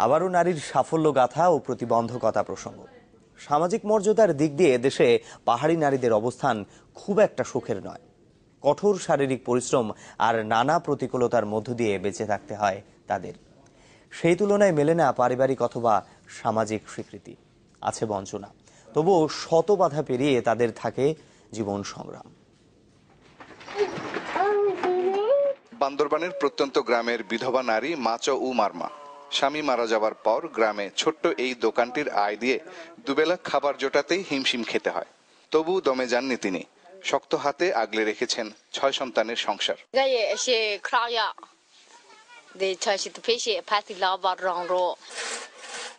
আবারও নারীর সাফল্য গাথা ও প্রতিবন্ধকতা প্রসঙ্গ। সামাজিক মর্যাদার দিক দিয়ে দেশে পাহাড়ি নারীদের অবস্থান খুব একটা সুখের নয়। কঠোর শারীরিক পরিশ্রম আর নানা প্রতিকূলতার মধ্য দিয়ে বেঁচে থাকতে হয় তাদের। সেই তুলনায় মেলে না পারিবারিক অথবা সামাজিক স্বীকৃতি, আছে বঞ্চনা। তবুও শত বাধা পেরিয়ে তাদের থাকে জীবন সংগ্রাম। বান্দরবানের প্রত্যন্ত গ্রামের বিধবা নারী মাচ উ মারমা স্বামী মারা যাওয়ার পর গ্রামে ছোট্ট এই দোকানটির আয় দিয়ে দুবেলা খাবার জোটাতেই হিমশিম খেতে হয়। তবু দমে যাননি তিনি, শক্ত হাতে আগলে রেখেছেন 6 সন্তানের সংসার।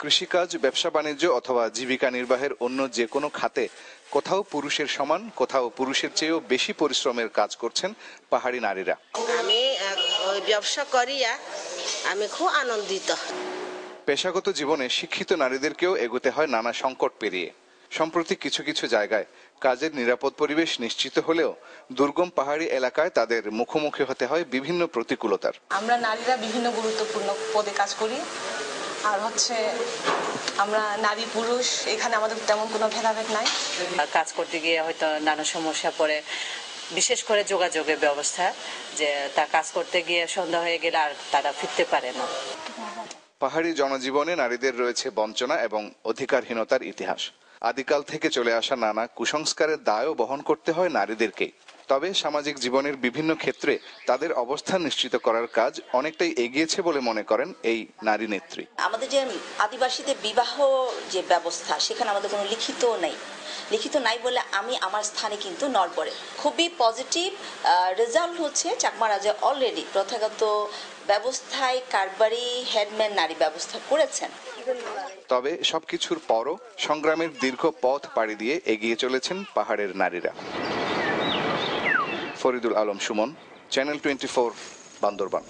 কৃষিকাজ, ব্যবসা বাণিজ্য অথবা জীবিকা নির্বাহের অন্য যে কোনো খাতে কোথাও পুরুষের সমান, কোথাও পুরুষের চেয়েও বেশি পরিশ্রমের কাজ করছেন পাহাড়ি নারীরা। আমি ব্যবসা করি, আমি খুব আনন্দিত। পেশাগত জীবনে শিক্ষিত নারীদেরকেও এগোতে হয় নানা সংকট পেরিয়ে। সম্প্রতি কিছু কিছু জায়গায় কাজের নিরাপদ পরিবেশ নিশ্চিত হলেও দুর্গম পাহাড়ি এলাকায় তাদের মুখোমুখি হতে হয় বিভিন্ন প্রতিকূলতার। আমরা নারীরা বিভিন্ন গুরুত্বপূর্ণ পদে কাজ করি, আর আমরা নারী পুরুষ এখানে আমাদের তেমন কোনো ভেদাভেদ নাই। কাজ করতে গিয়ে হয়তো নানা সমস্যা পড়ে, বিশেষ করে যোগাযোগের ব্যবস্থা, যে তা কাজ করতে গিয়ে সন্ধ্যা হয়ে গেলে আর তারা ফিরতে পারে না। পাহাড়ি জনজীবনে নারীদের রয়েছে বঞ্চনা এবং অধিকারহীনতার ইতিহাস। আদিকাল থেকে চলে আসা নানা কুসংস্কারের দায়ও বহন করতে হয় নারীদেরকে। তবে সামাজিক জীবনের বিভিন্ন ক্ষেত্রে তাদের অবস্থান নিশ্চিত করার কাজ অনেকটাই এগিয়েছে বলে মনে করেন এই নারী নেত্রী। আমাদের যে আদিবাসীদের বিবাহ যে ব্যবস্থা, সেখানে আমাদের কোনো লিখিত নাই বলে আমি আমার স্থানে কিন্তু নড়বড়ে। খুবই পজিটিভ রেজাল্ট হচ্ছে। চাকমা রাজা অলরেডি প্রথাগত ব্যবস্থায় কারবারি হেডম্যান নারী ব্যবস্থা করেছেন। তবে সবকিছুর পরও সংগ্রামের দীর্ঘ পথ পাড়ি দিয়ে এগিয়ে চলেছেন পাহাড়ের নারীরা। ফরিদুল আলম সুমন, চ্যানেল 24, বান্দরবান।